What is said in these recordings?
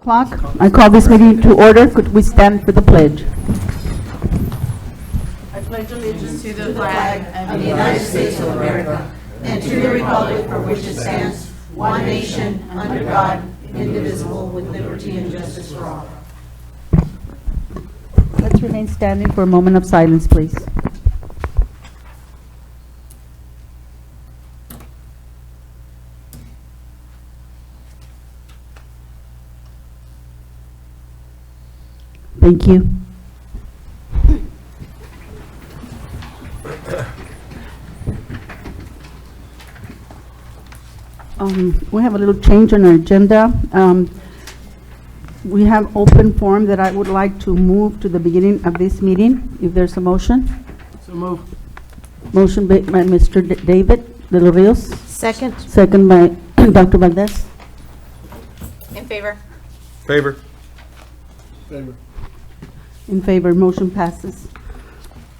o'clock. I call this meeting to order. Could we stand for the pledge? I pledge allegiance to the flag of the United States of America and to the republic for which it stands, one nation, under God, indivisible, with liberty and justice for all. Let's remain standing for a moment of silence, please. Thank you. We have a little change on our agenda. We have open forum that I would like to move to the beginning of this meeting, if there's a motion. So move. Motion by Mr. David De Los Rios. Second. Second by Dr. Valdez. In favor. Favor. Favor. In favor, motion passes.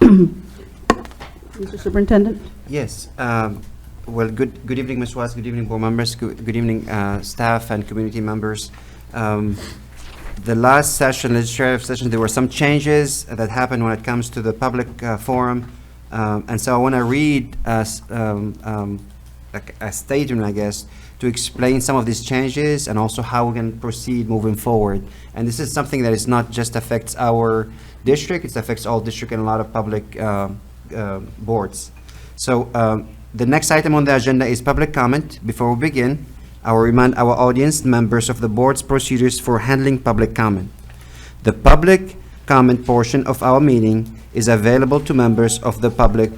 Mr. Superintendent? Yes. Well, good evening, Ms. Watts. Good evening, board members. Good evening, staff and community members. The last session, legislative session, there were some changes that happened when it comes to the public forum. And so I want to read a statement, I guess, to explain some of these changes and also how we can proceed moving forward. And this is something that is not just affects our district, it affects all district and a lot of public boards. So the next item on the agenda is public comment. Before we begin, I will remind our audience members of the board's procedures for handling public comment. The public comment portion of our meeting is available to members of the public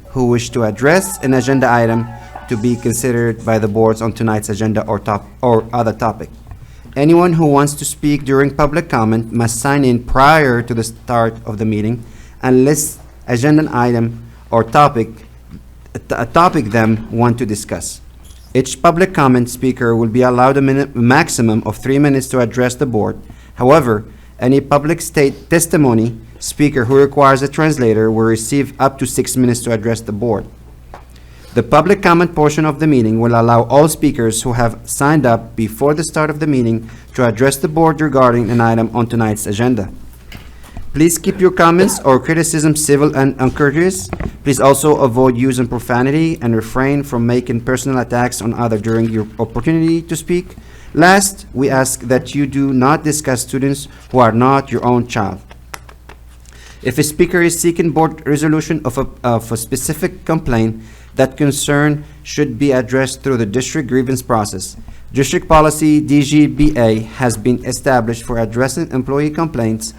who wish to address an agenda item to be considered by the boards on tonight's agenda or other topic. Anyone who wants to speak during public comment must sign in prior to the start of the meeting and list agenda item or topic them want to discuss. Each public comment speaker will be allowed a maximum of 3 minutes to address the board. However, any public state testimony speaker who requires a translator will receive up to 6 minutes to address the board. The public comment portion of the meeting will allow all speakers who have signed up before the start of the meeting to address the board regarding an item on tonight's agenda. Please keep your comments or criticism civil and uncourteous. Please also avoid using profanity and refrain from making personal attacks on others during your opportunity to speak. Last, we ask that you do not discuss students who are not your own child. If a speaker is seeking board resolution of a specific complaint, that concern should be addressed through the district grievance process. District policy DGBA has been established for addressing employee complaints.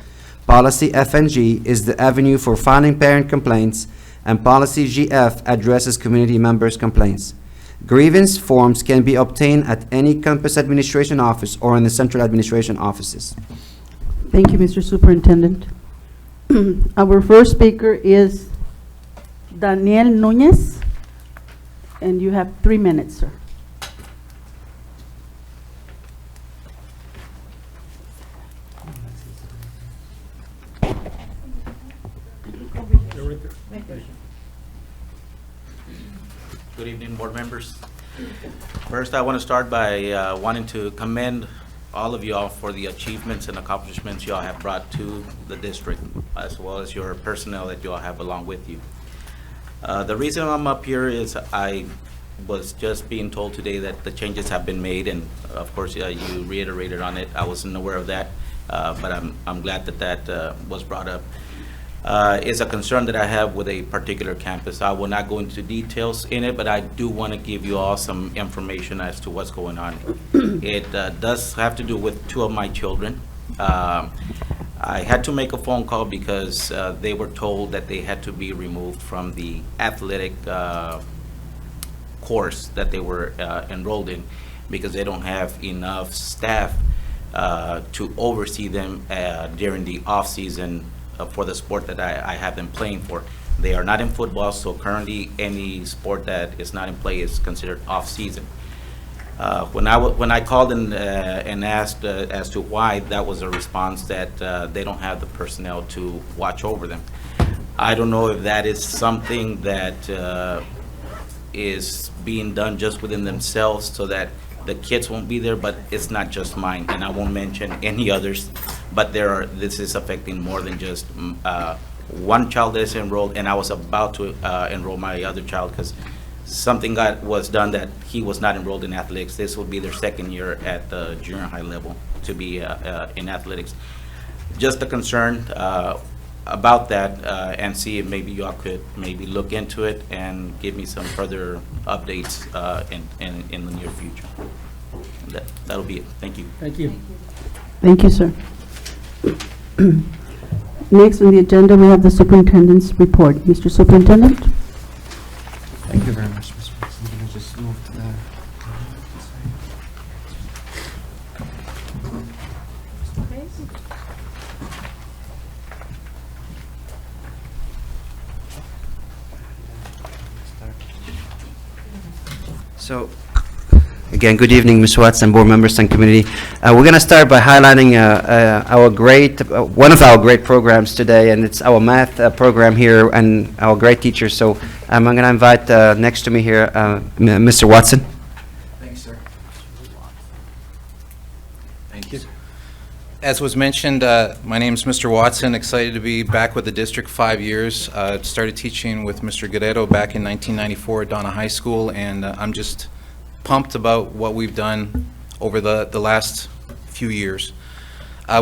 Policy FNG is the avenue for filing parent complaints, and Policy GF addresses community members' complaints. Grievance forms can be obtained at any campus administration office or in the central administration offices. Thank you, Mr. Superintendent. Our first speaker is Daniel Nunez, and you have 3 minutes, sir. Good evening, board members. First, I want to start by wanting to commend all of y'all for the achievements and accomplishments y'all have brought to the district, as well as your personnel that y'all have along with you. The reason I'm up here is I was just being told today that the changes have been made, and of course you reiterated on it. I wasn't aware of that, but I'm glad that that was brought up. It's a concern that I have with a particular campus. I will not go into details in it, but I do want to give you all some information as to what's going on. It does have to do with 2 of my children. I had to make a phone call because they were told that they had to be removed from the athletic course that they were enrolled in because they don't have enough staff to oversee them during the off-season for the sport that I have them playing for. They are not in football, so currently any sport that is not in play is considered off-season. When I called and asked as to why, that was a response that they don't have the personnel to watch over them. I don't know if that is something that is being done just within themselves so that the kids won't be there, but it's not just mine, and I won't mention any others, but this is affecting more than just one child that is enrolled, and I was about to enroll my other child because something was done that he was not enrolled in athletics. This will be their second year at the junior high level to be in athletics. Just a concern about that, and see if maybe y'all could maybe look into it and give me some further updates in the near future. That'll be it. Thank you. Thank you. Thank you, sir. Next on the agenda, we have the superintendent's report. Mr. Superintendent? Thank you very much, Mr. President. I'm gonna just move to the. So, again, good evening, Ms. Watson, board members and community. We're going to start by highlighting one of our great programs today, and it's our math program here and our great teachers. So I'm going to invite next to me here, Mr. Watson. Thanks, sir. Thank you. As was mentioned, my name is Mr. Watson. Excited to be back with the district 5 years. Started teaching with Mr. Guerrero back in 1994 at Donna High School, and I'm just pumped about what we've done over the last few years.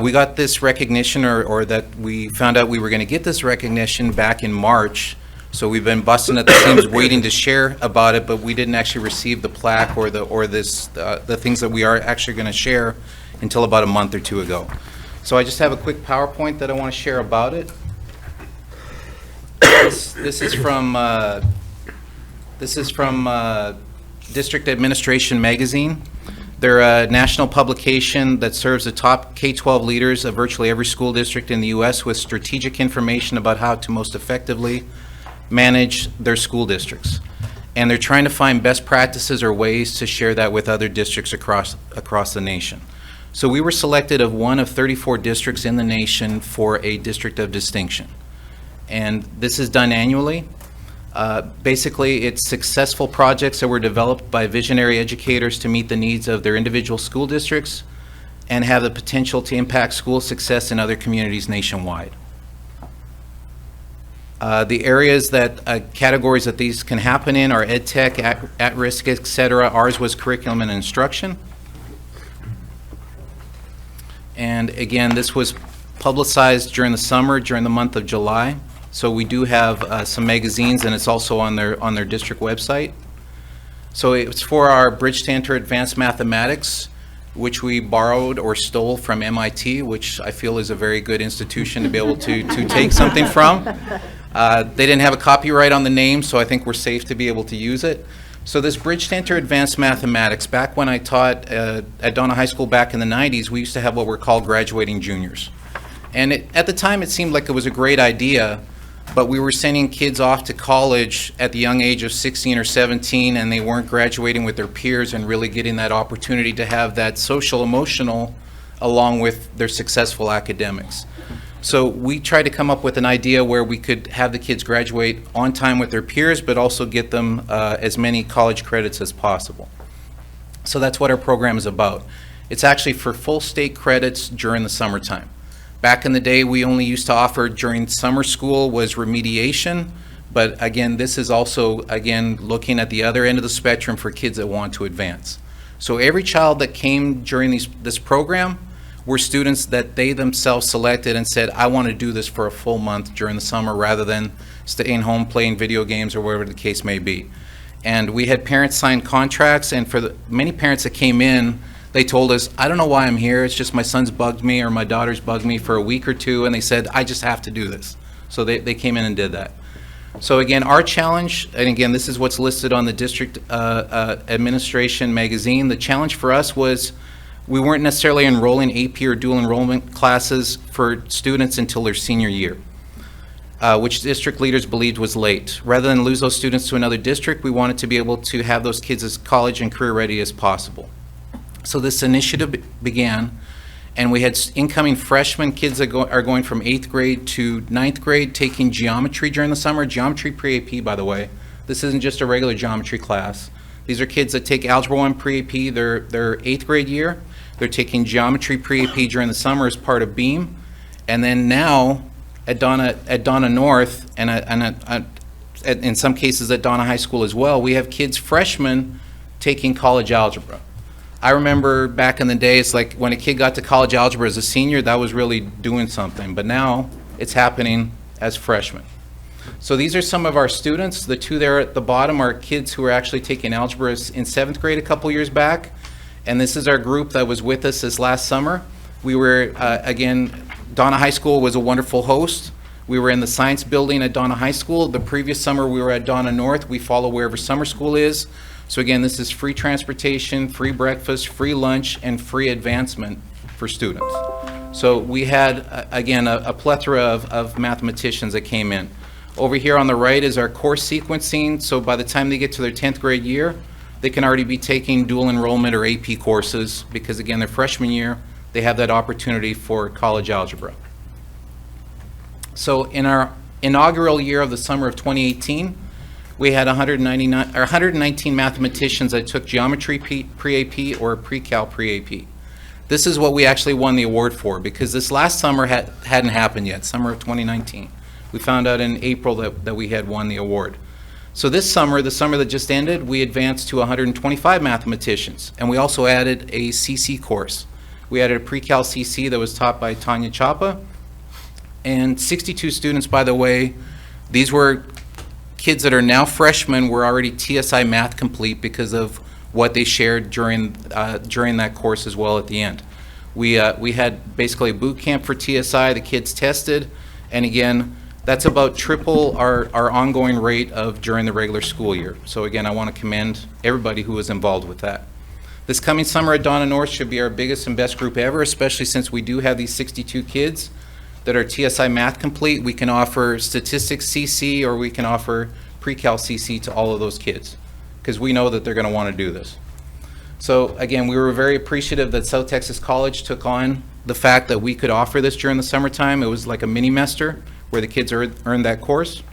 We got this recognition, or that we found out we were going to get this recognition back in March. So we've been busting at the seams waiting to share about it, but we didn't actually receive the plaque or the things that we are actually going to share until about a month or two ago. So I just have a quick PowerPoint that I want to share about it. This is from District Administration Magazine. They're a national publication that serves the top K-12 leaders of virtually every school district in the U.S. with strategic information about how to most effectively manage their school districts. And they're trying to find best practices or ways to share that with other districts across the nation. So we were selected of one of 34 districts in the nation for a District of Distinction. And this is done annually. Basically, it's successful projects that were developed by visionary educators to meet the needs of their individual school districts and have the potential to impact school success in other communities nationwide. The areas that, categories that these can happen in are ed tech, at risk, et cetera. Ours was curriculum and instruction. And again, this was publicized during the summer, during the month of July. So we do have some magazines, and it's also on their district website. So it's for our Bridge to Enter Advanced Mathematics, which we borrowed or stole from MIT, which I feel is a very good institution to be able to take something from. They didn't have a copyright on the name, so I think we're safe to be able to use it. So this Bridge to Enter Advanced Mathematics, back when I taught at Donna High School back in the 90s, we used to have what were called graduating juniors. And at the time, it seemed like it was a great idea, but we were sending kids off to college at the young age of 16 or 17, and they weren't graduating with their peers and really getting that opportunity to have that social, emotional, along with their successful academics. So we tried to come up with an idea where we could have the kids graduate on time with their peers, but also get them as many college credits as possible. So that's what our program is about. It's actually for full state credits during the summertime. Back in the day, we only used to offer during summer school was remediation, but again, this is also, again, looking at the other end of the spectrum for kids that want to advance. So every child that came during this program were students that they themselves selected and said, I want to do this for a full month during the summer rather than staying home playing video games or whatever the case may be. And we had parents sign contracts, and for the many parents that came in, they told us, I don't know why I'm here, it's just my son's bugged me or my daughter's bugged me for a week or two, and they said, I just have to do this. So they came in and did that. So again, our challenge, and again, this is what's listed on the District Administration Magazine, the challenge for us was we weren't necessarily enrolling AP or dual enrollment classes for students until their senior year, which district leaders believed was late. Rather than lose those students to another district, we wanted to be able to have those kids as college and career ready as possible. So this initiative began, and we had incoming freshmen, kids that are going from 8th grade to 9th grade, taking geometry during the summer. Geometry pre-AP, by the way. This isn't just a regular geometry class. These are kids that take Algebra 1 pre-AP their 8th grade year. They're taking Geometry pre-AP during the summer as part of BEAM. And then now, at Donna North, and in some cases at Donna High School as well, we have kids, freshmen, taking college algebra. I remember back in the day, it's like when a kid got to college algebra as a senior, that was really doing something. But now, it's happening as freshmen. So these are some of our students. The two there at the bottom are kids who are actually taking algebra in 7th grade a couple years back. And this is our group that was with us this last summer. We were, again, Donna High School was a wonderful host. We were in the science building at Donna High School. The previous summer, we were at Donna North. We follow wherever summer school is. So again, this is free transportation, free breakfast, free lunch, and free advancement for students. So we had, again, a plethora of mathematicians that came in. Over here on the right is our course sequencing. So by the time they get to their 10th grade year, they can already be taking dual enrollment or AP courses because, again, their freshman year, they have that opportunity for college algebra. So in our inaugural year of the summer of 2018, we had 119 mathematicians that took geometry pre-AP or pre-cal pre-AP. This is what we actually won the award for because this last summer hadn't happened yet, summer of 2019. We found out in April that we had won the award. So this summer, the summer that just ended, we advanced to 125 mathematicians, and we also added a CC course. We added a pre-cal CC that was taught by Tanya Chapa, and 62 students, by the way. These were kids that are now freshmen, were already TSI math complete because of what they shared during that course as well at the end. We had basically a boot camp for TSI, the kids tested, and again, that's about triple our ongoing rate of during the regular school year. So again, I want to commend everybody who was involved with that. This coming summer at Donna North should be our biggest and best group ever, especially since we do have these 62 kids that are TSI math complete. We can offer statistics CC or we can offer pre-cal CC to all of those kids because we know that they're going to want to do this. So again, we were very appreciative that South Texas College took on the fact that we could offer this during the summertime. It was like a mini-mester where the kids earned that course.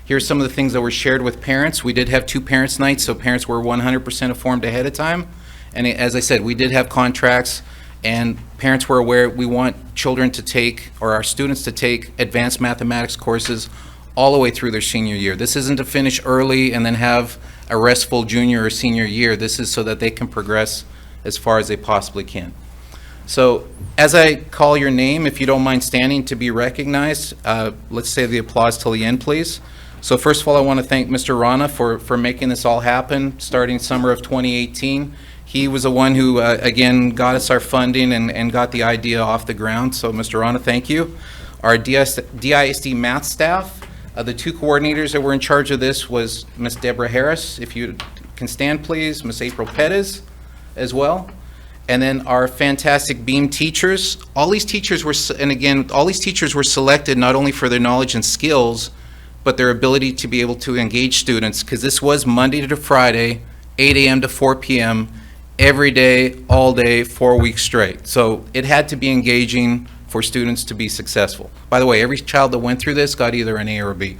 Here's some of the things that were shared with parents. We did have 2 parents' nights, so parents were 100% informed ahead of time. And as I said, we did have contracts, and parents were aware we want children to take, or our students to take, advanced mathematics courses all the way through their senior year. This isn't to finish early and then have a restful junior or senior year. This is so that they can progress as far as they possibly can. So as I call your name, if you don't mind standing to be recognized, let's save the applause till the end, please. So first of all, I want to thank Mr. Rana for making this all happen starting summer of 2018. He was the one who, again, got us our funding and got the idea off the ground. So Mr. Rana, thank you. Our DISD math staff, the 2 coordinators that were in charge of this was Ms. Deborah Harris. If you can stand, please. Ms. April Pettis as well. And then our fantastic BEAM teachers. All these teachers were, and again, all these teachers were selected not only for their knowledge and skills, but their ability to be able to engage students, because this was Monday to Friday, 8 a.m. to 4 p.m., every day, all day, 4 weeks straight. So it had to be engaging for students to be successful. By the way, every child that went through this got either an A or a B.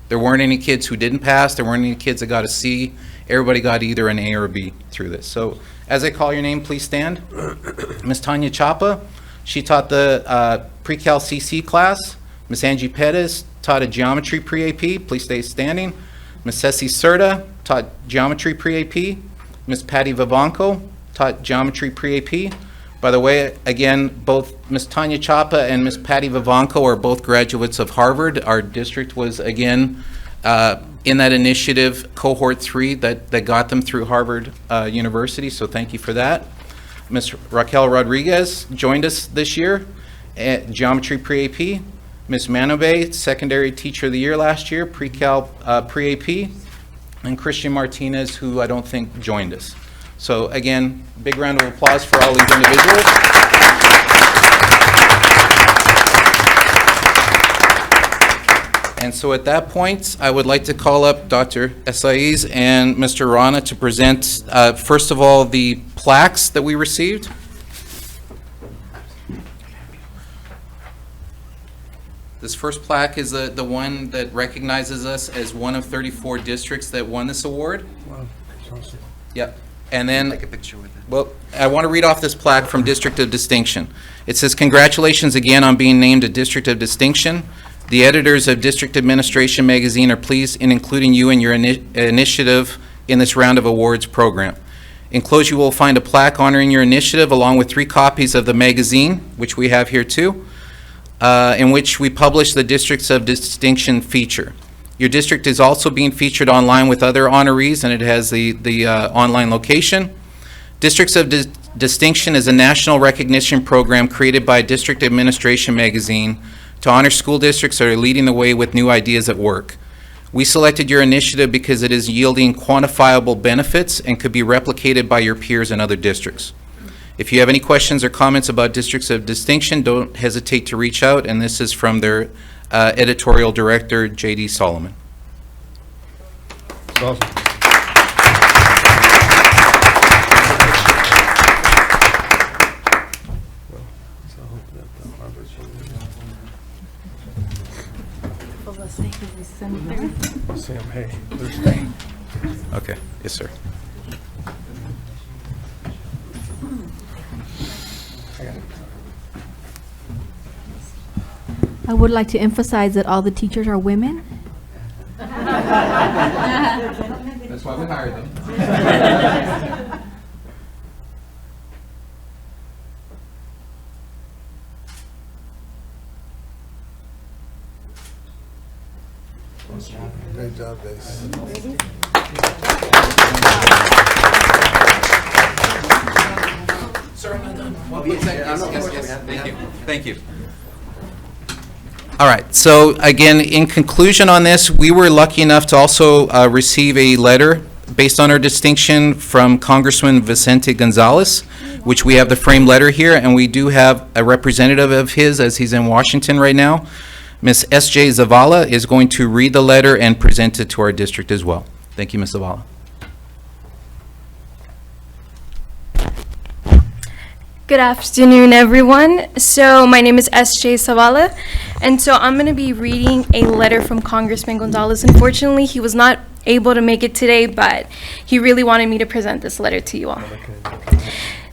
There weren't any kids who didn't pass. There weren't any kids that got a C. Everybody got either an A or a B through this. So as I call your name, please stand. Ms. Tanya Chapa, she taught the pre-cal CC class. Ms. Angie Pettis taught a geometry pre-AP. Please stay standing. Ms. Ceci Serta taught geometry pre-AP. Ms. Patty Vivanco taught geometry pre-AP. By the way, again, both Ms. Tanya Chapa and Ms. Patty Vivanco are both graduates of Harvard. Our district was, again, in that initiative, cohort 3 that got them through Harvard University, so thank you for that. Ms. Raquel Rodriguez joined us this year at Geometry Pre-AP. Ms. Manobe, Secondary Teacher of the Year last year, Pre-Cal Pre-AP. And Christian Martinez, who I don't think joined us. So again, big round of applause for all these individuals. And so at that point, I would like to call up Dr. Esaiz and Mr. Rana to present, first of all, the plaques that we received. This first plaque is the one that recognizes us as one of 34 districts that won this award. Wow. Yep. And then, Take a picture with it. well, I want to read off this plaque from District of Distinction. It says, "Congratulations again on being named a District of Distinction. The editors of District Administration Magazine are pleased in including you in your initiative in this round of awards program. Enclosed, you will find a plaque honoring your initiative along with 3 copies of the magazine, which we have here too, in which we publish the Districts of Distinction feature. Your district is also being featured online with other honorees, and it has the online location. Districts of Distinction is a national recognition program created by District Administration Magazine to honor school districts that are leading the way with new ideas at work. We selected your initiative because it is yielding quantifiable benefits and could be replicated by your peers in other districts. If you have any questions or comments about Districts of Distinction, don't hesitate to reach out, and this is from their editorial director, J.D. Solomon. Awesome. Sam, hey, there's Okay, yes, sir. I would like to emphasize that all the teachers are women. That's why we hired them. great job, Dace. Sir, am I done? Thank you. Thank you. All right, so again, in conclusion on this, we were lucky enough to also receive a letter based on our distinction from Congressman Vicente Gonzalez, which we have the framed letter here, and we do have a representative of his as he's in Washington right now. Ms. S.J. Zavala is going to read the letter and present it to our district as well. Thank you, Ms. Zavala. Good afternoon, everyone. So my name is S.J. Zavala, and so I'm going to be reading a letter from Congressman Gonzalez. Unfortunately, he was not able to make it today, but he really wanted me to present this letter to you all.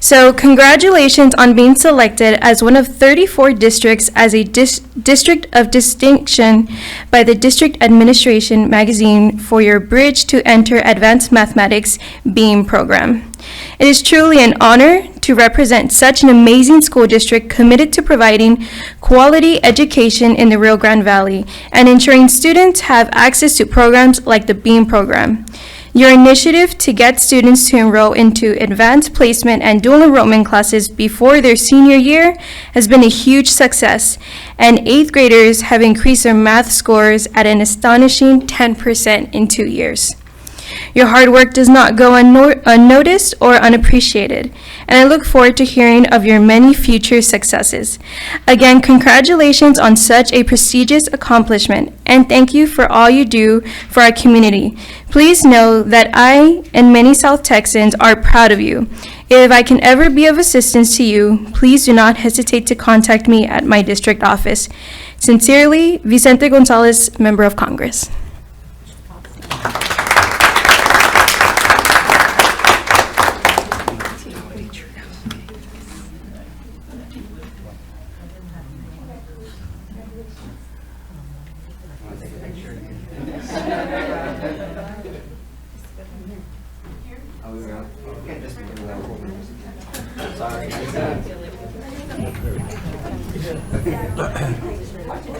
So congratulations on being selected as one of 34 districts as a District of Distinction by the District Administration Magazine for your Bridge to Enter Advanced Mathematics BEAM program. It is truly an honor to represent such an amazing school district committed to providing quality education in the Rio Grande Valley and ensuring students have access to programs like the BEAM program. Your initiative to get students to enroll into advanced placement and dual enrollment classes before their senior year has been a huge success, and 8th graders have increased their math scores at an astonishing 10% in 2 years. Your hard work does not go unnoticed or unappreciated, and I look forward to hearing of your many future successes. Again, congratulations on such a prestigious accomplishment, and thank you for all you do for our community. Please know that I and many South Texans are proud of you. If I can ever be of assistance to you, please do not hesitate to contact me at my district office. Sincerely, Vicente Gonzalez, Member of Congress. Thank you. Thank you so much.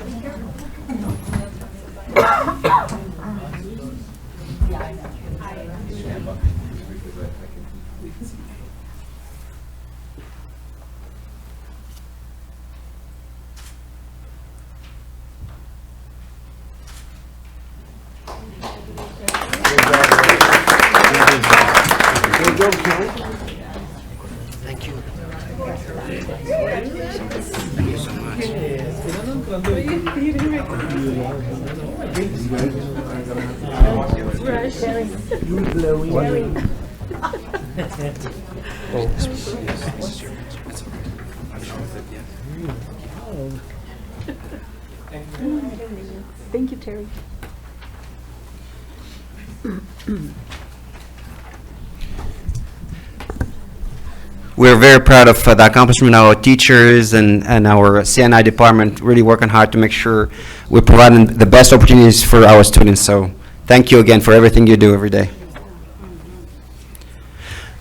Thank you, Terry. we're very proud of the accomplishment. Our teachers and our CNI department really working hard to make sure we're providing the best opportunities for our students. So thank you again for everything you do every day.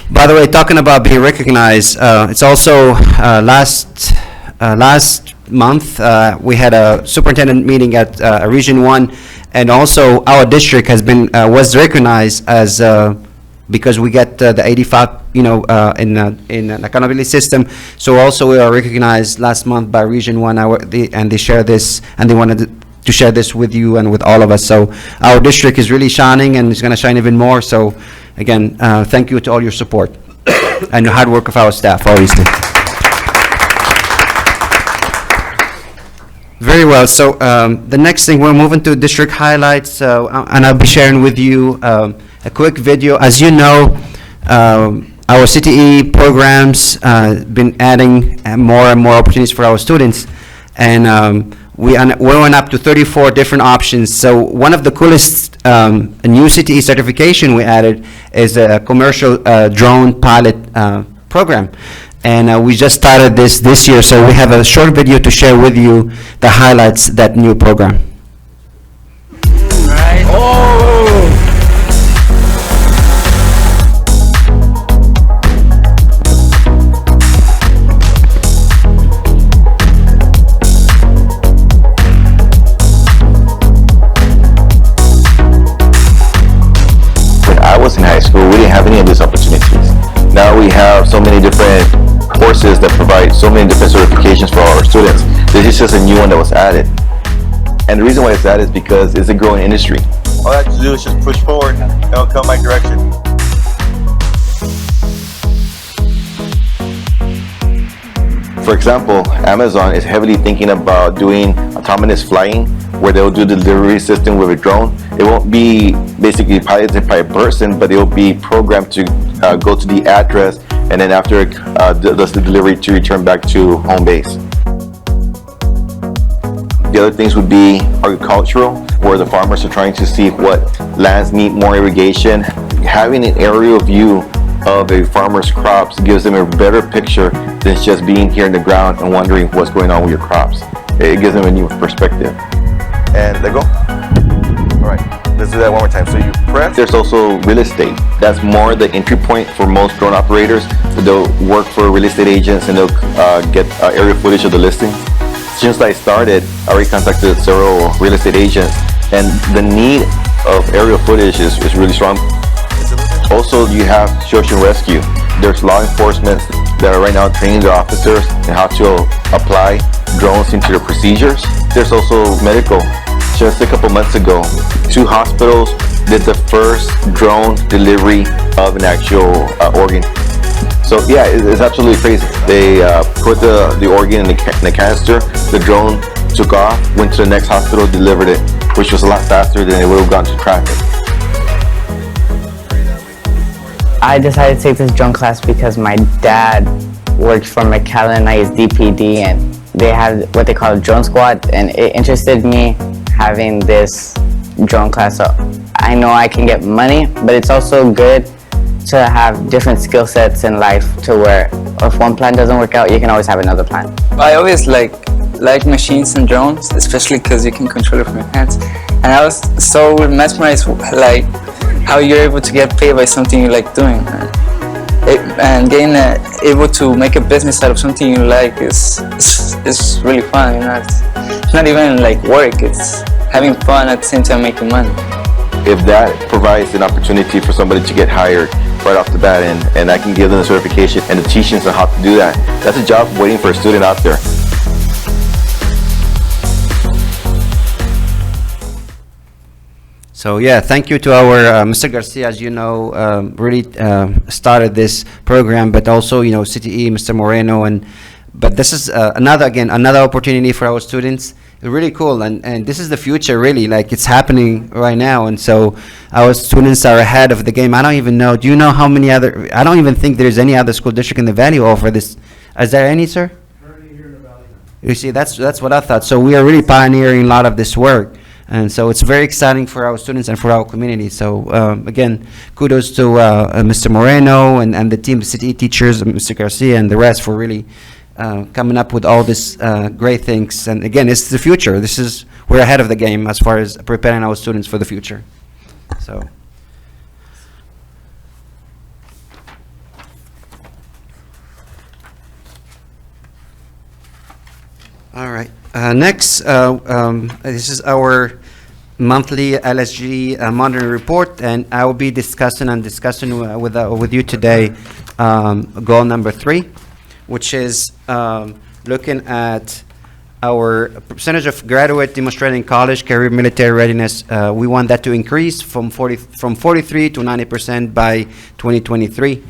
By the way, talking about being recognized, it's also last month we had a superintendent meeting at Region 1, and also our district has been was recognized as because we get the 85, in an accountability system. So also we are recognized last month by Region 1, and they share this, and they wanted to share this with you and with all of us. So our district is really shining, and it's going to shine even more. So again, thank you to all your support and the hard work of our staff, obviously. Very well. So the next thing, we're moving to district highlights, and I'll be sharing with you a quick video. As you know, our CTE programs been adding more and more opportunities for our students, and we went up to 34 different options. So one of the coolest new CTE certification we added is a commercial drone pilot program. And we just started this year, so we have a short video to share with you the highlights that new program. When I was in high school, we didn't have any of these opportunities. Now we have so many different courses that provide so many different certifications for our students. This is just a new one that was added. And the reason why it's added is because it's a growing industry. All I have to do is just push forward and it'll come my direction. For example, Amazon is heavily thinking about doing autonomous flying, where they'll do the delivery system with a drone. It won't be basically piloted by a person, but it will be programmed to go to the address, and then after does the delivery to return back to home base. The other things would be agricultural, where the farmers are trying to see what lands need more irrigation. Having an aerial view of a farmer's crops gives them a better picture than just being here in the ground and wondering what's going on with your crops. It gives them a new perspective. And let go. All right, let's do that one more time. So you press. There's also real estate. That's more the entry point for most drone operators. So they'll work for real estate agents and they'll get aerial footage of the listing. Since I started, I already contacted several real estate agents, and the need of aerial footage is really strong. Also, you have search and rescue. There's law enforcement that are right now training their officers on how to apply drones into their procedures. There's also medical. Just a couple months ago, 2 hospitals did the first drone delivery of an actual organ. So yeah, it's absolutely crazy. They put the organ in the canister, the drone took off, went to the next hospital, delivered it, which was a lot faster than it would have gone to traffic. I decided to take this drone class because my dad worked for McAllen and I is DPD, and they have what they call a drone squad, and it interested me having this drone class. So I know I can get money, but it's also good to have different skill sets in life, to where if one plan doesn't work out, you can always have another plan. I always like machines and drones, especially because you can control it from your hands. And I was so mesmerized like how you're able to get paid by something you like doing. And getting able to make a business out of something you like is really fun. It's not even like work, it's having fun at the same time making money. If that provides an opportunity for somebody to get hired right off the bat, and I can give them the certification and the teachings on how to do that, that's a job waiting for a student out there. So yeah, thank you to our Mr. Garcia, as you know, really started this program, but also, CTE, Mr. Moreno, but this is another opportunity for our students. Really cool, and this is the future, really, like it's happening right now, and so our students are ahead of the game. I don't even know, do you know how many other, I don't even think there's any other school district in the Valley who offer this. Is there any, sir? Currently here in the Valley. You see, that's what I thought. So we are really pioneering a lot of this work. And so it's very exciting for our students and for our community. So again, kudos to Mr. Moreno and the team, the city teachers, Mr. Garcia and the rest for really coming up with all this great things. And again, it's the future. We're ahead of the game as far as preparing our students for the future. So. All right. Next, this is our monthly LSG monitoring report, and I will be discussing with you today goal number 3, which is looking at our percentage of graduate demonstrating college, career, military readiness. We want that to increase from 43 to 90% by 2023.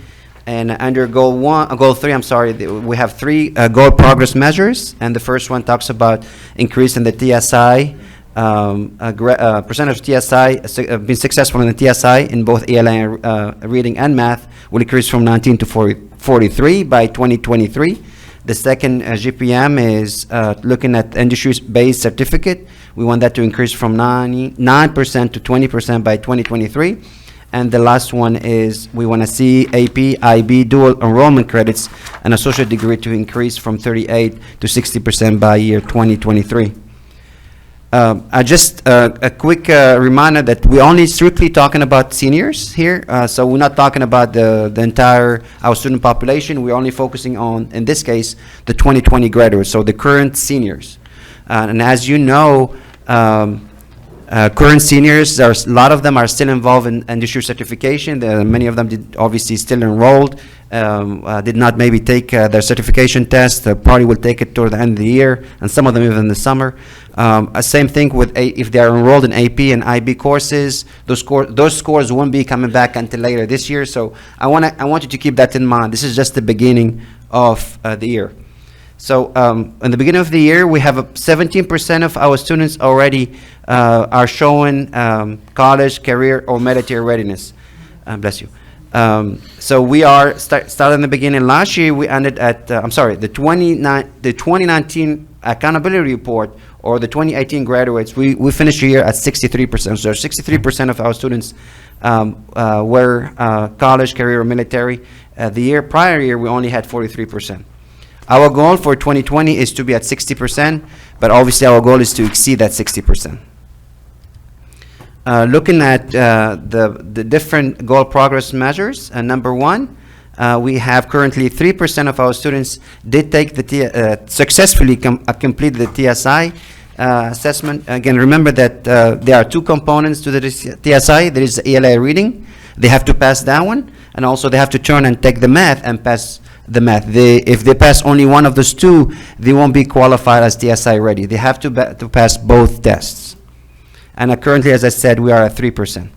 And under goal 3, I'm sorry, we have 3 goal progress measures, and the first one talks about increase in the TSI, percentage of TSI, being successful in the TSI in both ELA and reading and math will increase from 19 to 43 by 2023. The second GPM is looking at industry-based certificate. We want that to increase from 9% to 20% by 2023. And the last one is we want to see AP, IB, dual enrollment credits and associate degree to increase from 38 to 60% by year 2023. Just a quick reminder that we're only strictly talking about seniors here. So we're not talking about the entire our student population. We're only focusing on, in this case, the 2020 graduates, so the current seniors. And as you know, current seniors, a lot of them are still involved in industry certification. Many of them did obviously still enrolled, did not maybe take their certification test. Probably will take it toward the end of the year, and some of them even in the summer. Same thing with if they are enrolled in AP and IB courses, those scores won't be coming back until later this year. So I want you to keep that in mind. This is just the beginning of the year. So in the beginning of the year, we have 17% of our students already are showing college, career, or military readiness. Bless you. So we are starting in the beginning. Last year, we ended at, the 2019 accountability report or the 2018 graduates, we finished the year at 63%. So 63% of our students were college, career, or military. The prior year, we only had 43%. Our goal for 2020 is to be at 60%, but obviously our goal is to exceed that 60%. Looking at the different goal progress measures, number 1, we have currently 3% of our students did take successfully complete the TSI assessment. Again, remember that there are 2 components to the TSI. There is the ELA reading. They have to pass that one, and also they have to turn and take the math and pass the math. If they pass only one of those 2, they won't be qualified as TSI ready. They have to pass both tests. And currently, as I said, we are at 3%.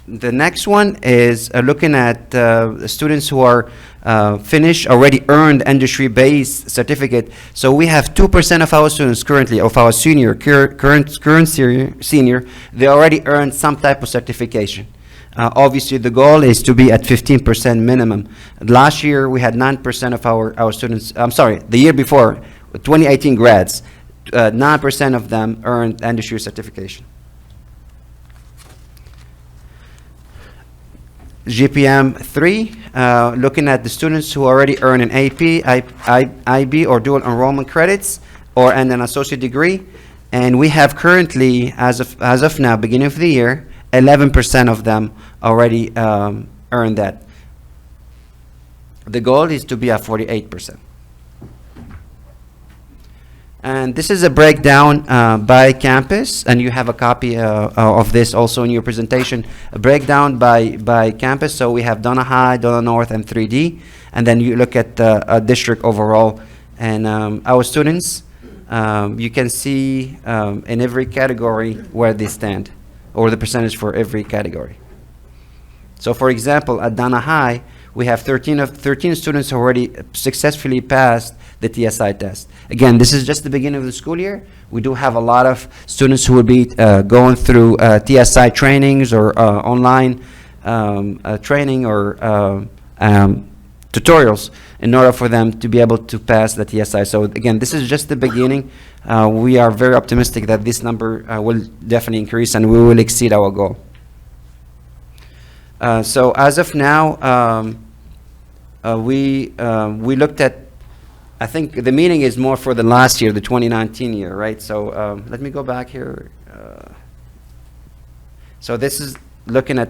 The next one is looking at students who are already earned industry-based certificate. So we have 2% of our students currently, of our current senior, they already earned some type of certification. Obviously, the goal is to be at 15% minimum. Last year, we had 9% of our students, the year before, 2018 grads, 9% of them earned industry certification. GPM 3, looking at the students who already earn an AP, IB, or dual enrollment credits, and an associate degree. And we have currently, as of now, beginning of the year, 11% of them already earned that. The goal is to be at 48%. And this is a breakdown by campus, and you have a copy of this also in your presentation. A breakdown by campus. So we have Donna High, Donna North, and 3D. And then you look at a district overall. And our students, you can see in every category where they stand, or the percentage for every category. So for example, at Donna High, we have 13 students who already successfully passed the TSI test. Again, this is just the beginning of the school year. We do have a lot of students who will be going through TSI trainings or online training or tutorials in order for them to be able to pass the TSI. So again, this is just the beginning. We are very optimistic that this number will definitely increase and we will exceed our goal. So as of now, we looked at, I think the meeting is more for the last year, the 2019 year, right? So let me go back here. So this is looking at,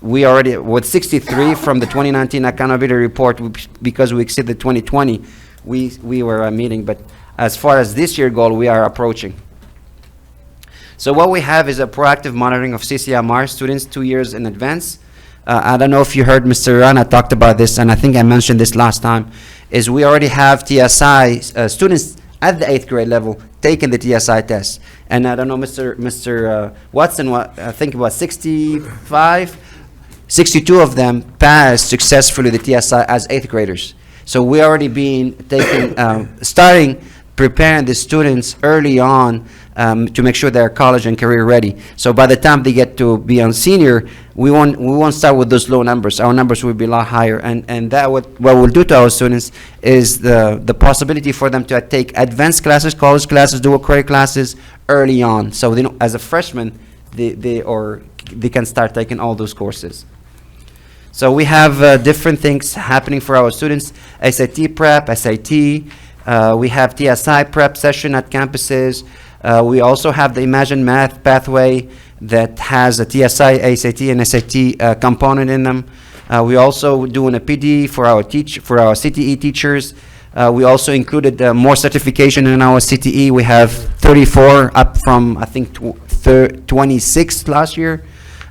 we already, with 63 from the 2019 accountability report, because we exceeded 2020, we were meeting, but as far as this year goal, we are approaching. So what we have is a proactive monitoring of CCMR students 2 years in advance. I don't know if you heard Mr. Rana talked about this, and I think I mentioned this last time, is we already have TSI students at the 8th grade level taking the TSI test. And I don't know, Mr. Watson, I think about 62 of them passed successfully the TSI as 8th graders. So we already been taking, starting preparing the students early on to make sure they're college and career ready. So by the time they get to be on senior, we won't start with those low numbers. Our numbers will be a lot higher, and that what we'll do to our students is the possibility for them to take advanced classes, college classes, dual credit classes early on. So they know, as a freshman, they can start taking all those courses. So we have different things happening for our students: SAT prep, SAT. We have TSI prep session at campuses. We also have the Imagine Math pathway that has a TSI, ACT, and SAT component in them. We also doing a PD for our CTE teachers. We also included more certification in our CTE. We have 34 up from, I think, 26 last year.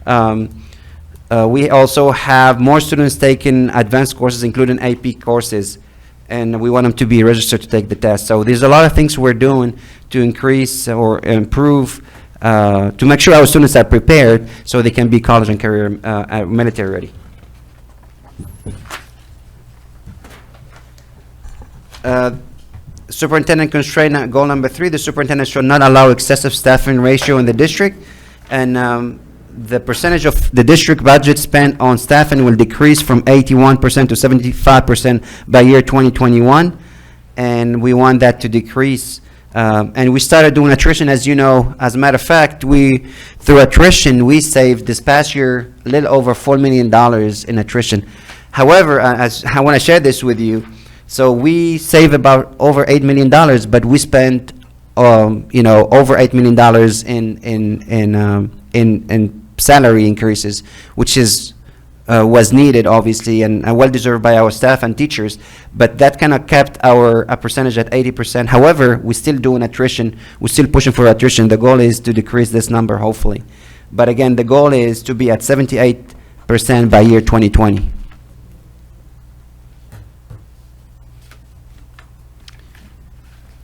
We also have more students taking advanced courses, including AP courses, and we want them to be registered to take the test. So there's a lot of things we're doing to increase or improve, to make sure our students are prepared so they can be college and career military ready. Superintendent constraint goal number 3, the superintendent should not allow excessive staffing ratio in the district, and the percentage of the district budget spent on staffing will decrease from 81% to 75% by year 2021, and we want that to decrease. And we started doing attrition, as you know. As a matter of fact, through attrition, we saved this past year a little over $4 million in attrition. However, as I want to share this with you, so we save about over $8 million, but we spent, over $8 million in salary increases, which was needed, obviously, and well deserved by our staff and teachers, but that kind of kept our percentage at 80%. However, we're still doing attrition. We're still pushing for attrition. The goal is to decrease this number, hopefully. But again, the goal is to be at 78% by year 2020.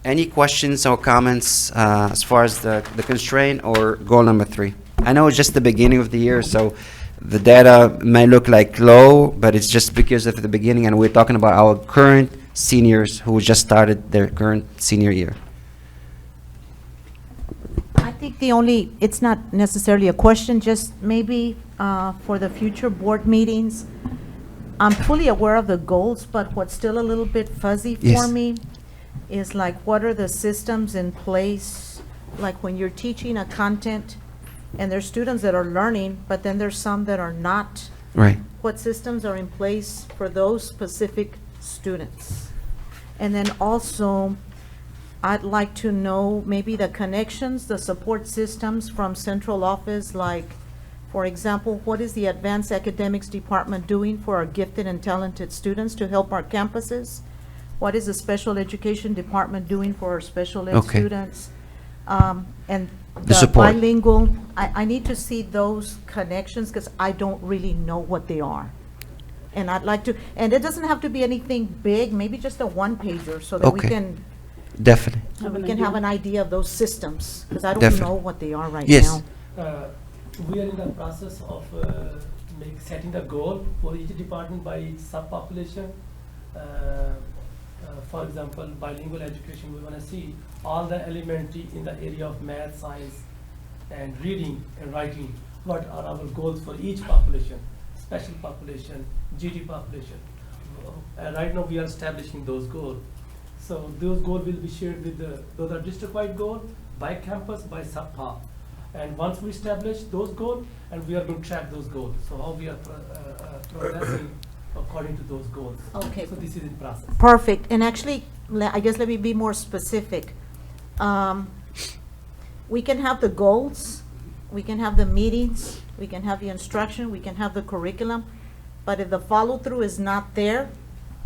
Any questions or comments as far as the constraint or goal number 3? I know it's just the beginning of the year, so the data may look like low, but it's just because of the beginning, and we're talking about our current seniors who just started their current senior year. I think it's not necessarily a question, just maybe for the future board meetings. I'm fully aware of the goals, but what's still a little bit fuzzy for me is like, what are the systems in place? Like when you're teaching a content and there's students that are learning, but then there's some that are not. Right. What systems are in place for those specific students? And then also, I'd like to know maybe the connections, the support systems from central office, like, for example, what is the Advanced Academics Department doing for our gifted and talented students to help our campuses? What is the Special Education Department doing for our special ed students? And the support. bilingual, I need to see those connections because I don't really know what they are. And I'd like to, and it doesn't have to be anything big, maybe just a one-pager so that we can Definitely. so we can have an idea of those systems, because I don't know what they are right Yes. now. We are in the process of setting the goal for each department by each subpopulation. For example, bilingual education, we want to see all the elementary in the area of math, science, and reading and writing. What are our goals for each population? Special population, GT population. right now we are establishing those goals. So those goals will be shared with those are district-wide goals by campus, by subpar. And once we establish those goals, and we are going to track those goals. So how we are progressing according to those goals. Okay. So this is in process. Perfect. And actually, I guess let me be more specific. We can have the goals, we can have the meetings, we can have the instruction, we can have the curriculum, but if the follow-through is not there,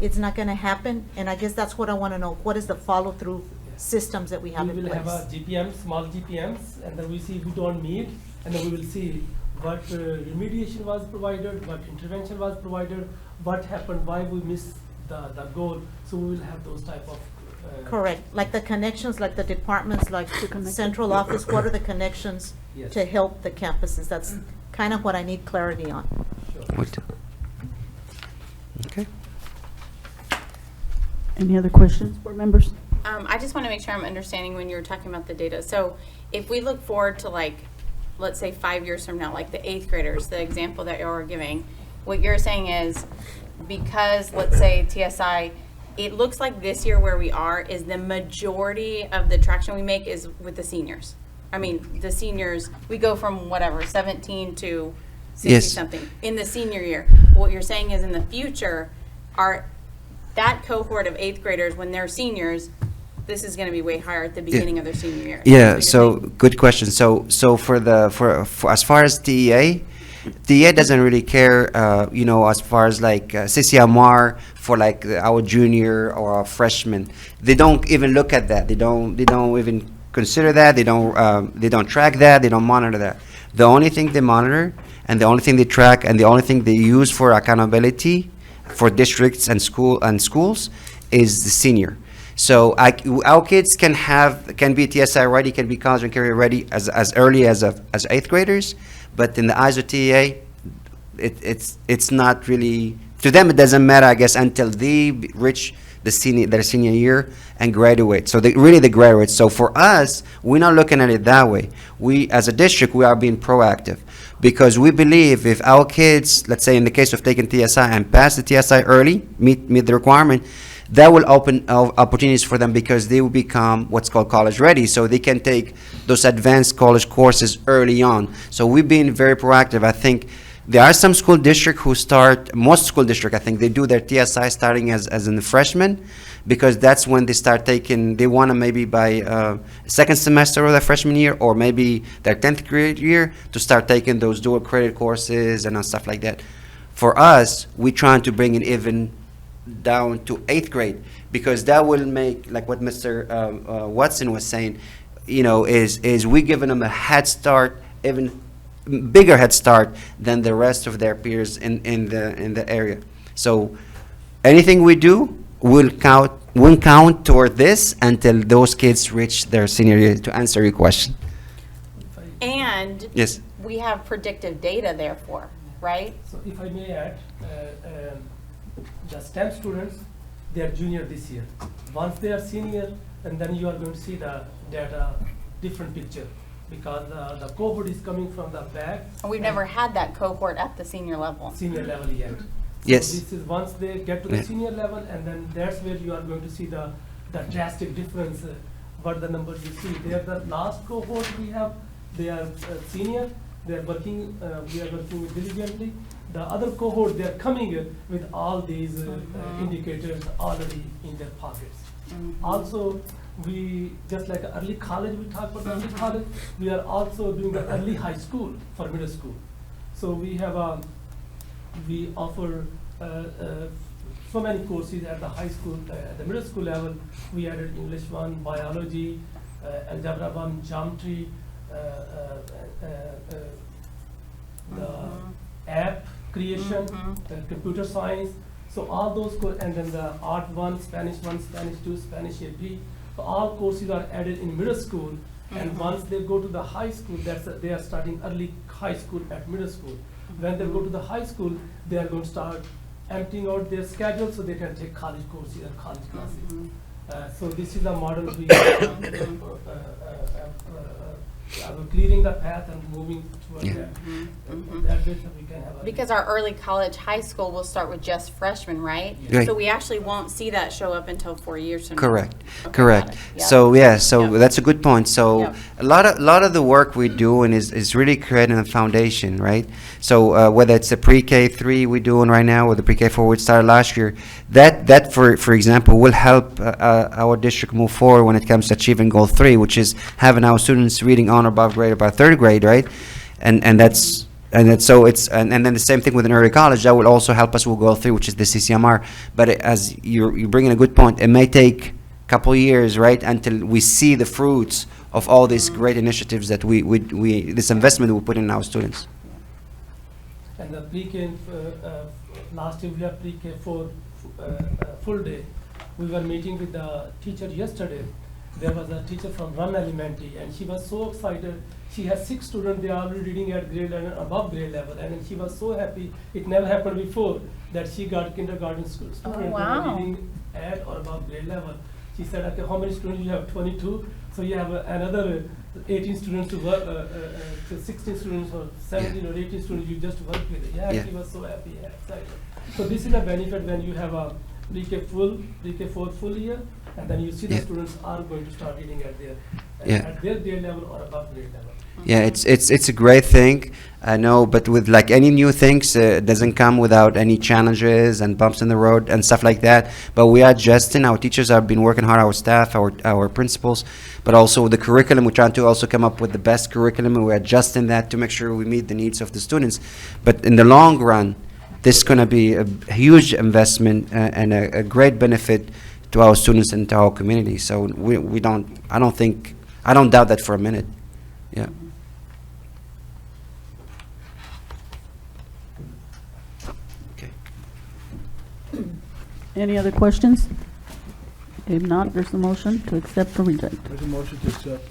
it's not going to happen. And I guess that's what I want to know. What is the follow-through systems that we have in We will place? have a GPM, small GPMs, and then we see if we don't meet, and then we will see what remediation was provided, what intervention was provided, what happened, why we missed the goal. So we will have those type of. Correct. Like the connections, like the departments, like central office, what are the connections Yes. to help the campuses? That's kind of what I need clarity on. What? Okay. Any other questions, board members? I just want to make sure I'm understanding when you're talking about the data. So if we look forward to, like, let's say 5 years from now, like the 8th graders, the example that you're giving, what you're saying is because, let's say, TSI, it looks like this year where we are is the majority of the traction we make is with the seniors. I mean, the seniors, we go from whatever, 17 to 60 Yes. something in the senior year. What you're saying is in the future, that cohort of 8th graders, when they're seniors, this is going to be way higher at the beginning of their senior year. Yeah, so good question. So for as far as TEA doesn't really care, as far as like CCMR for like our junior or our freshman. They don't even look at that. They don't even consider that. They don't track that. They don't monitor that. The only thing they monitor and the only thing they track and the only thing they use for accountability for districts and schools is the senior. So our kids can be TSI ready, can be college and career ready as early as 8th graders, but in the eyes of TEA, it's not really, to them it doesn't matter, I guess, until they reach their senior year and graduate. So they graduate. So for us, we're not looking at it that way. We, as a district, we are being proactive because we believe if our kids, let's say in the case of taking TSI and pass the TSI early, meet the requirement, that will open opportunities for them because they will become what's called college ready. So they can take those advanced college courses early on. So we've been very proactive. I think there are some school districts who most school districts, I think, they do their TSI starting as in the freshman because that's when they start taking, they want to maybe by second semester of their freshman year or maybe their 10th grade year to start taking those dual credit courses and stuff like that. For us, we're trying to bring it even down to 8th grade because that will make, like what Mr. Watson was saying, is we giving them a head start, even bigger head start than the rest of their peers in the area. So anything we do will count toward this until those kids reach their senior year, to answer your question. And Yes. we have predictive data, therefore, right? So if I may add, the STEM students, they are junior this year. Once they are senior, and then you are going to see the data different picture because the cohort is coming from the back. And we've never had that cohort at the senior level. Senior level yet. Yes. So this is once they get to the senior level, and then that's where you are going to see the drastic difference. What the numbers you see. They are the last cohort we have. They are senior. They are working. We are working diligently. The other cohort, they are coming with all these indicators already in their pockets. Also, we, just like early college, we talk about early college, we are also doing the early high school for middle school. So we have, we offer so many courses at the high school, at the middle school level. We added English 1, biology, algebra 1, geometry, the app creation, computer science. So all those and then the art 1, Spanish 2, Spanish AP. So all courses are added in middle school, and once they go to the high school, they are starting early high school at middle school. When they go to the high school, they are going to start emptying out their schedule so they can take college courses and college classes. So this is a model we clearing the path and moving towards Yeah. that. Mhm. That way that we can have a. Because our early college, high school will start with just freshmen, right? Right. So we actually won't see that show up until 4 years from now. Correct, Okay, correct. got it. Yeah. So, yeah, so Yeah. that's a good point. So, Yeah. a lot of the work we're doing is really creating a foundation, right? So, whether it's a pre-K 3 we're doing right now, or the pre-K 4 we started last year, that for example, will help our district move forward when it comes to achieving goal 3, which is having our students reading on or above grade by 3rd grade, right? And that's so it's and then the same thing with an early college. That will also help us with goal 3, which is the CCMR. But as you're bringing a good point, it may take a couple years, right, until we see the fruits of all these great initiatives that we this investment we put in our students. And the pre-K, last year we have pre-K 4 full day. We were meeting with the teacher yesterday. There was a teacher from Run Elementary, and she was so excited. She has 6 students, they are already reading at grade level, above grade level, and then she was so happy. It never happened before that she got kindergarten students wow. that were reading at or above grade level. She said, okay, how many students you have? 22. So you have another 18 students to work, to 16 students or 17 or 18 students you just work with. Yeah, Yeah. she was so happy and excited. So this is a benefit when you have a pre-K 4 full year, and then you see the Yeah. students are going to start reading at Yeah. their grade level or above grade level. Yeah, it's a great thing, I know, but with like any new things, it doesn't come without any challenges and bumps in the road and stuff like that. But we are adjusting. Our teachers have been working hard, our staff, our principals, but also the curriculum. We're trying to also come up with the best curriculum, and we're adjusting that to make sure we meet the needs of the students. But in the long run, this is going to be a huge investment and a great benefit to our students and to our community. So I don't doubt that for a minute. Yeah. Any other questions? If not, there's a motion to accept or reject. There's a motion to accept.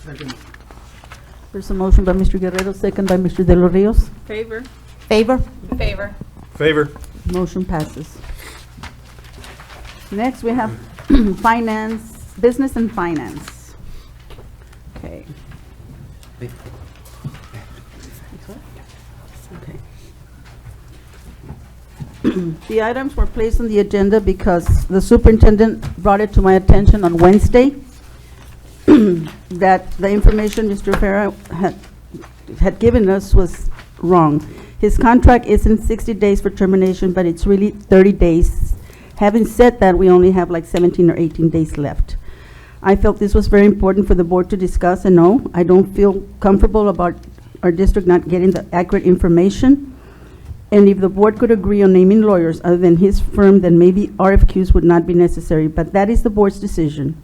Second. There's a motion by Mr. Guerrero, second by Mr. De Los Rios. Favor? Favor? Favor. Favor. Motion passes. Next, we have finance, business and finance. Okay. Okay. The items were placed on the agenda because the superintendent brought it to my attention on Wednesday that the information Mr. Farah had given us was wrong. His contract isn't 60 days for termination, but it's really 30 days. Having said that, we only have like 17 or 18 days left. I felt this was very important for the board to discuss, and no, I don't feel comfortable about our district not getting the accurate information. And if the board could agree on naming lawyers other than his firm, then maybe RFQs would not be necessary, but that is the board's decision.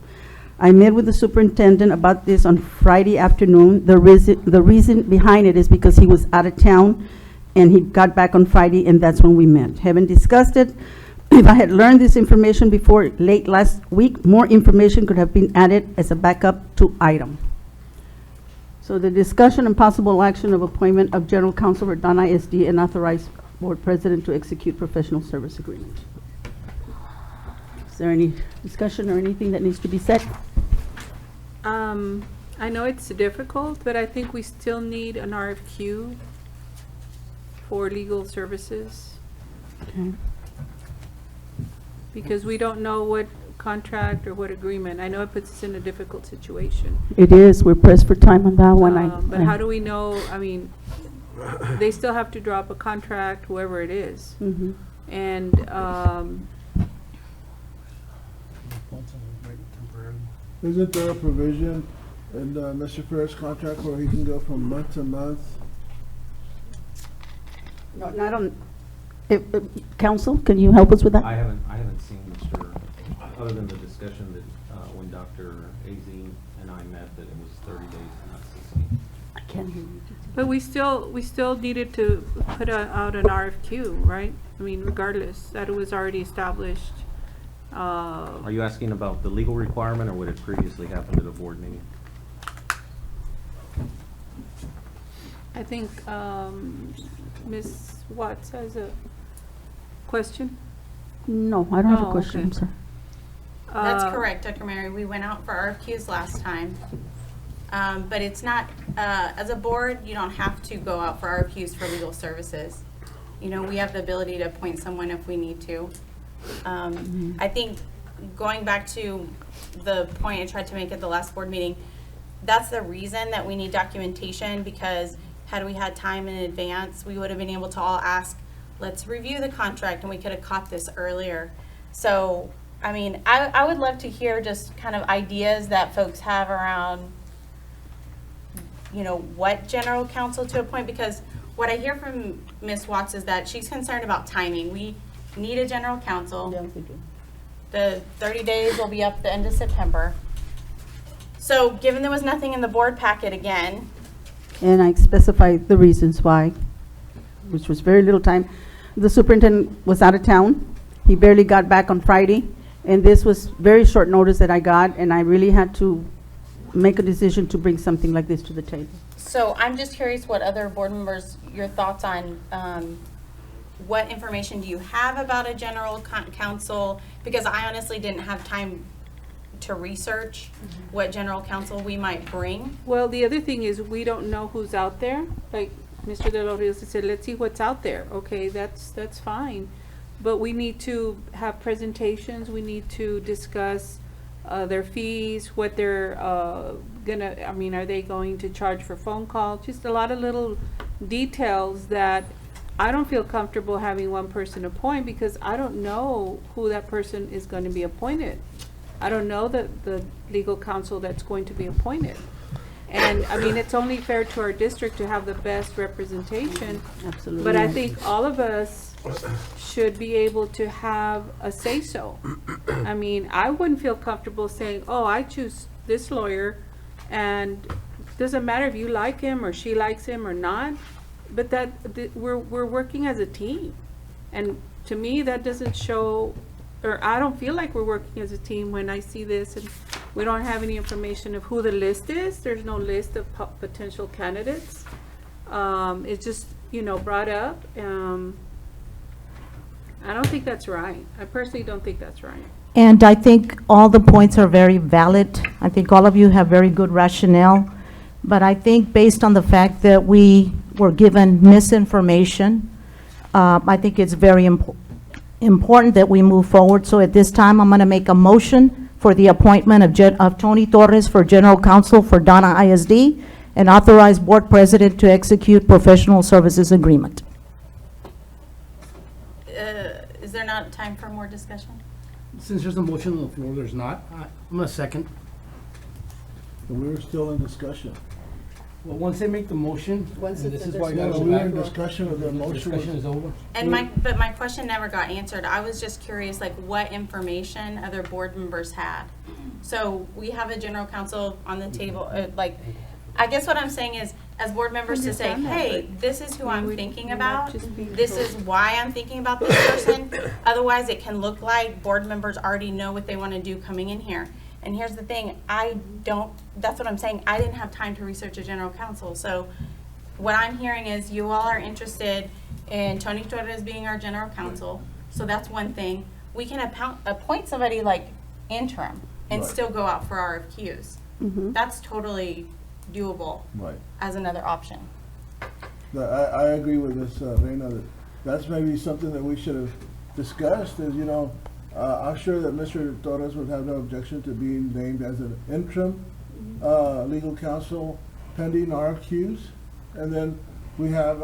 I met with the superintendent about this on Friday afternoon. The reason behind it is because he was out of town, and he got back on Friday, and that's when we met. Having discussed it, if I had learned this information before late last week, more information could have been added as a backup to item. So the discussion and possible action of appointment of General Counsel for Don ISD and authorize board president to execute professional service agreement. Is there any discussion or anything that needs to be said? I know it's difficult, but I think we still need an RFQ for legal services Okay. because we don't know what contract or what agreement. I know it puts us in a difficult situation. It is, we're pressed for time on that one. But how do we know, I mean, they still have to drop a contract, whoever it is. Mhm. And, Isn't there a provision in Mr. Ferris' contract where he can go from month to month? No, not on, counsel, can you help us with that? I haven't seen Mr., other than the discussion that when Dr. Azine and I met, that it was 30 days, not 60. I can't hear you. but we still needed to put out an RFQ, right? I mean, regardless, that it was already established. Are you asking about the legal requirement or what had previously happened at a board meeting? I think Ms. Watts has a question. No, I don't have a Oh, question, okay. I'm sorry. That's correct, Dr. Mary. We went out for RFQs last time. But it's not, as a board, you don't have to go out for RFQs for legal services. You know, we have the ability to appoint someone if we need to. I think going back to the point I tried to make at the last board meeting, that's the reason that we need documentation, because had we had time in advance, we would have been able to all ask, let's review the contract, and we could have caught this earlier. So, I mean, I would love to hear just kind of ideas that folks have around, you know, what general counsel to appoint, because what I hear from Ms. Watts is that she's concerned about timing. We need a general counsel. Yeah, we do. The 30 days will be up the end of September. So given there was nothing in the board packet again, And I specified the reasons why, which was very little time. The superintendent was out of town. He barely got back on Friday, and this was very short notice that I got, and I really had to make a decision to bring something like this to the table. so I'm just curious what other board members, your thoughts on what information do you have about a general counsel? Because I honestly didn't have time to research what general counsel we might bring. Well, the other thing is, we don't know who's out there. Like Mr. De Los Rios said, let's see what's out there. Okay, that's fine. But we need to have presentations, we need to discuss their fees, what they're gonna, I mean, are they going to charge for phone calls? Just a lot of little details that I don't feel comfortable having one person appoint, because I don't know who that person is going to be appointed. I don't know the legal counsel that's going to be appointed. And, I mean, it's only fair to our district to have the best representation. Absolutely. But I think all of us should be able to have a say-so. I mean, I wouldn't feel comfortable saying, oh, I choose this lawyer, and it doesn't matter if you like him or she likes him or not, but we're working as a team. And to me, that doesn't show, or I don't feel like we're working as a team when I see this and we don't have any information of who the list is. There's no list of potential candidates. It's just, you know, brought up. I don't think that's right. I personally don't think that's right. And I think all the points are very valid. I think all of you have very good rationale. But I think based on the fact that we were given misinformation, I think it's very important that we move forward. So at this time, I'm going to make a motion for the appointment of Tony Torres for General Counsel for Donna ISD, and authorize Board President to execute professional services agreement. Is there not time for more discussion? Since there's a motion on the floor, there's not. I'm gonna second. We're still in discussion. Well, once they make the motion, and this is why you gotta go We're back. in discussion of the motion. Discussion is over. And but my question never got answered. I was just curious, like, what information other board members had. So we have a general counsel on the table, like, I guess what I'm saying is, as board members to say, hey, this is who I'm thinking about, this is why I'm thinking about this person. Otherwise, it can look like board members already know what they want to do coming in here. And here's the thing, that's what I'm saying, I didn't have time to research a general counsel. So what I'm hearing is you all are interested in Tony Torres being our general counsel. So that's one thing. We can appoint somebody like interim and Right. still go out for RFQs. That's totally doable as another option. I agree with this, Reina, that that's maybe something that we should have discussed, is, you know, I'm sure that Mr. Torres would have no objection to being named as an interim legal counsel pending RFQs. And then we have,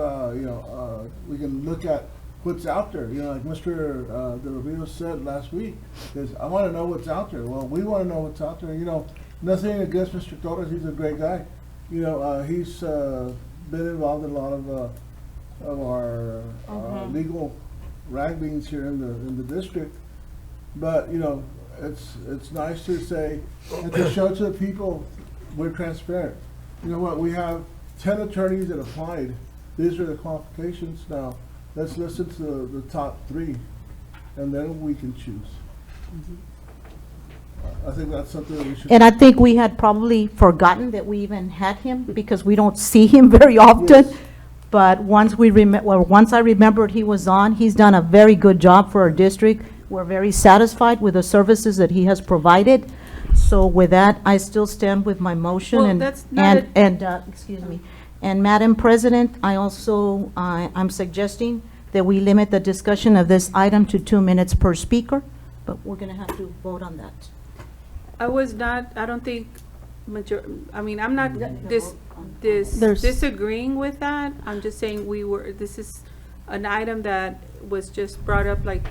we can look at what's out there. You know, like Mr. De Los Rios said last week, is I want to know what's out there. Well, we want to know what's out there. You know, nothing against Mr. Torres, he's a great guy. You know, he's been involved in a lot of our legal wranglings here in the district. But, you know, it's nice to say, and to show to the people, we're transparent. You know what, we have 10 attorneys that applied. These are the qualifications. Now, let's listen to the top 3, and then we can choose. I think that's something that we should. And I think we had probably forgotten that we even had him, because we don't see him very often. Yes. But once I remembered he was on, he's done a very good job for our district. We're very satisfied with the services that he has provided. So So with that, I still stand with my motion. Well, and that's not excuse me. And Madam President, I'm suggesting that we limit the discussion of this item to 2 minutes per speaker, but we're going to have to vote on that. I don't think, I'm not There's- disagreeing with that. I'm just saying this is an item that was just brought up like,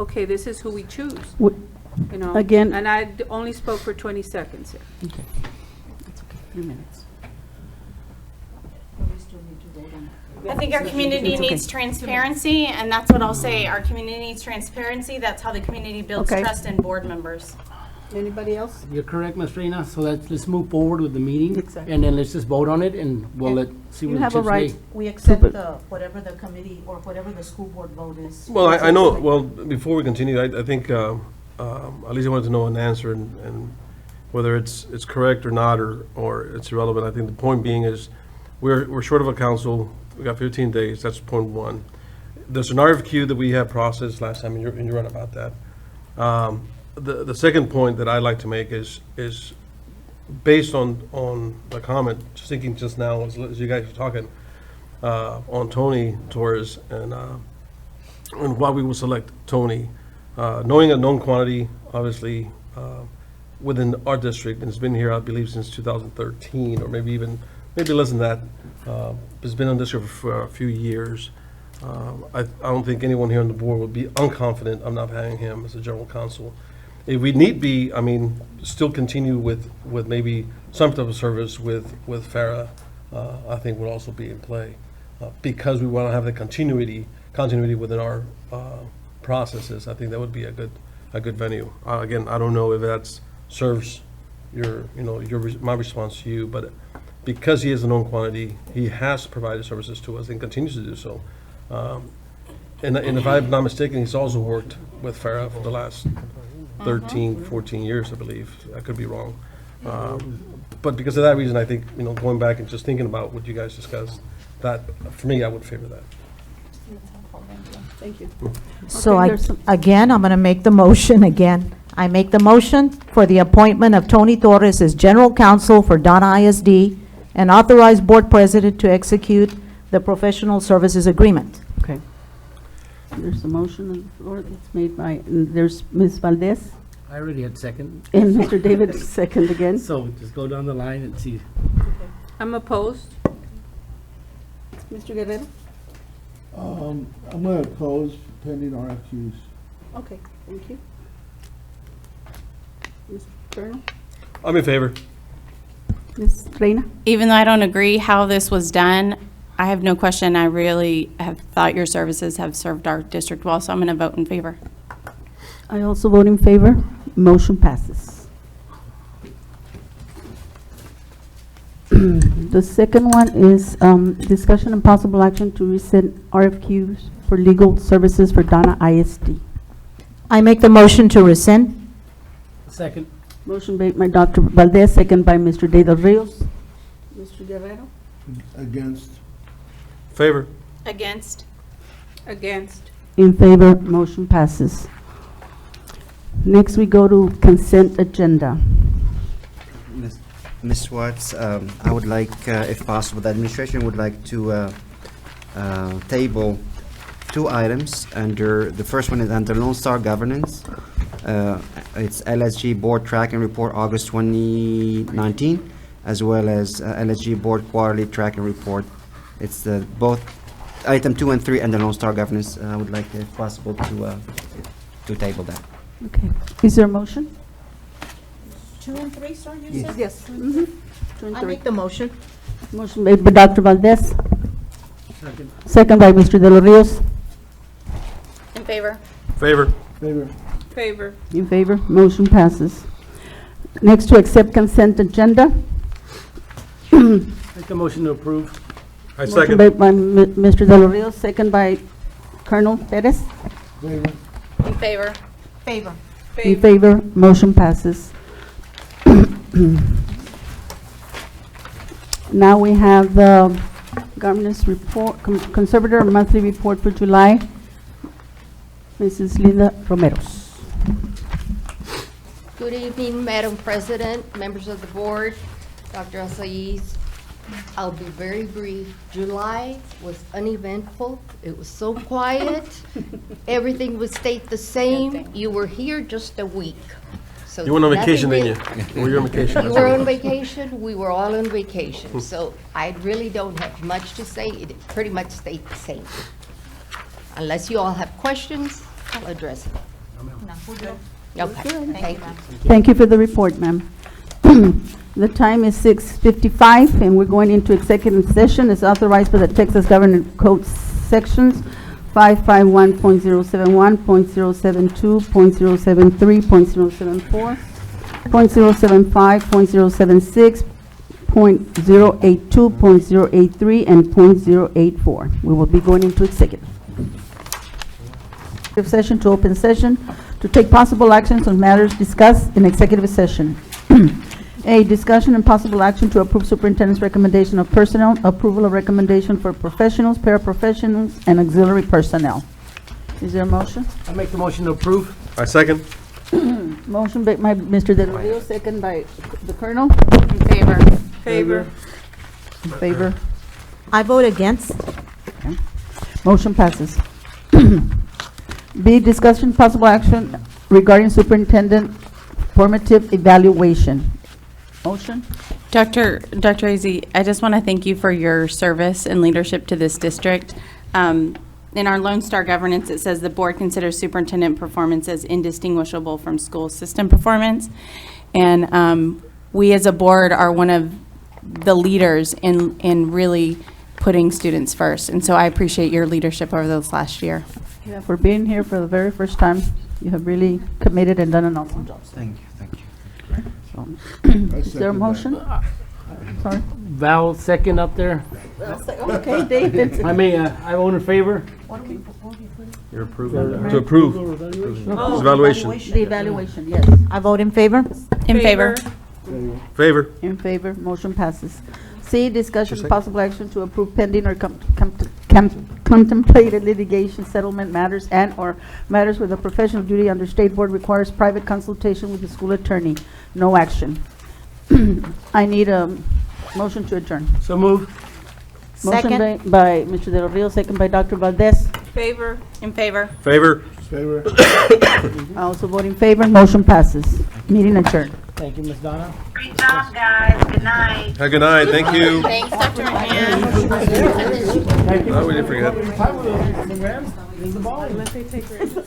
okay, this is who we choose, you know? Again- And I only spoke for 20 seconds here. Okay. That's okay, 3 minutes. I think our community It's okay. needs transparency, and that's what I'll say. Our community needs transparency. That's how the community builds Okay. trust in board members. Anybody else? You're correct, Ms. Reina, so let's move forward with the meeting. Exactly. And then let's just vote on it, and we'll see You what the have a chips right. say. We accept whatever the committee or whatever the school board vote is. Well, I know, well, before we continue, I think, at least I wanted to know an answer and whether it's correct or not, or it's irrelevant. I think the point being is, we're short of a council. We got 15 days, that's point one. There's an RFQ that we have processed last time, and you're right about that. The second point that I'd like to make is based on the comment, just thinking just now as you guys were talking, on Tony Torres and why we would select Tony. Knowing a known quantity, obviously, within our district, and it's been here, I believe, since 2013, or maybe less than that. It's been on district for a few years. I don't think anyone here on the board would be unconfident of not having him as a general counsel. If we need be, still continue with maybe some type of service with Farah, I think would also be in play. Because we want to have the continuity within our processes, I think that would be a good venue. Again, I don't know if that serves my response to you, but because he is a known quantity, he has provided services to us and continues to do so. And if I'm not mistaken, he's also worked with Farah for the last 13, 14 years, I believe. I could be wrong. But because of that reason, I think, going back and just thinking about what you guys discussed, that, for me, I would favor that. Thank you. So Okay, there's some- again, I'm going to make the motion again. I make the motion for the appointment of Tony Torres as general counsel for Donna ISD and authorize board president to execute the professional services agreement. Okay. There's a motion on the floor that's made by, and there's Ms. Valdez I already had second. and Mr. David second again. So just go down the line and see. I'm opposed. Mr. Guerrero? I'm going to oppose pending RFQs. Okay, thank you. Mr. Colonel? I'm in favor. Ms. Reina? Even though I don't agree how this was done, I have no question. I really have thought your services have served our district well, so I'm going to vote in favor. I also vote in favor. Motion passes. The second one is discussion and possible action to rescind RFQs for legal services for Donna ISD. I make the motion to rescind. Second. Motion made by Dr. Valdez, second by Mr. De Los Rios. Mr. Guerrero? Against. Favor. Against? Against. In favor, motion passes. Next, we go to consent agenda. Ms. Watts, I would like, if possible, the administration would like to table 2 items under, the first one is under Lone Star Governance. It's LSG Board Tracking Report, August 2019, as well as LSG Board Quarterly Tracking Report. It's both item 2 and 3 under Lone Star Governance. I would like, if possible, to table that. Okay. Is there a motion? 2 and 3, sir, you Yes. said? Yes. Mm-hmm. 2 and I 3. make the motion. Motion made by Dr. Valdez, Second. second by Mr. De Los Rios. In favor? Favor. Favor. Favor. In favor, motion passes. Next, to accept consent agenda. Make a motion to approve. I Motion second. made by Mr. De Los Rios, second by Colonel Perez. Favor. In favor? Favor. In favor, motion passes. Now we have the governance report, conservator monthly report for July. Mrs. Linda Romeros. Good evening, Madam President, members of the board, Dr. Asayis. I'll be very brief. July was uneventful. It was so quiet. Everything would stay the same. You were here just a week. So You went on nothing vacation, really- didn't you? Were you on vacation? You were on vacation, we were all on vacation. So I really don't have much to say. It pretty much stayed the same. Unless you all have questions, I'll address them. Okay, thank you. Thank you for the report, ma'am. The time is 6:55, and we're going into executive session as authorized by the Texas Government Code sections 551.071, .072, .073, .074, .075, .076, .082, .083, and .084. We will be going into executive session to open session to take possible actions on matters discussed in executive session. A, discussion and possible action to approve superintendent's recommendation of personnel, approval of recommendation for professionals, paraprofessionals, and auxiliary personnel. Is there a motion? I make the motion to approve. I second. Motion by Mr. De La Rio, second by the Colonel. In favor. Favor. In favor. I vote against. Motion passes. B, discussion possible action regarding superintendent formative evaluation. Motion? Dr. Azzi, I just want to thank you for your service and leadership to this district. In our Lone Star governance, it says the board considers superintendent performance as indistinguishable from school system performance. And we as a board are one of the leaders in really putting students first. And so I appreciate your leadership over this last year. Yeah, for being here for the very first time. You have really committed and done an awesome job. Thank you, thank you. Is there a motion? Sorry. Val, second up there. Okay, David. I may, I vote in favor. You're approving. To approve. Oh, Evaluation. The evaluation, yes. I vote in favor. In favor. Favor. In favor, motion passes. C, discussion Just and possible action to approve pending or contemplated litigation settlement matters and/or matters where the professional duty under state board requires private consultation with the school attorney. No action. I need a motion to adjourn. So move. Motion Second. by Mr. De La Rio, second by Dr. Valdez. Favor. In favor. Favor. Favor. I also vote in favor, motion passes. Meeting adjourned. Thank you, Ms. Donna. Great job, guys. Good night. Have a good night, thank you. Thanks, Dr. McMahon. No, we didn't forget. Unless they take her.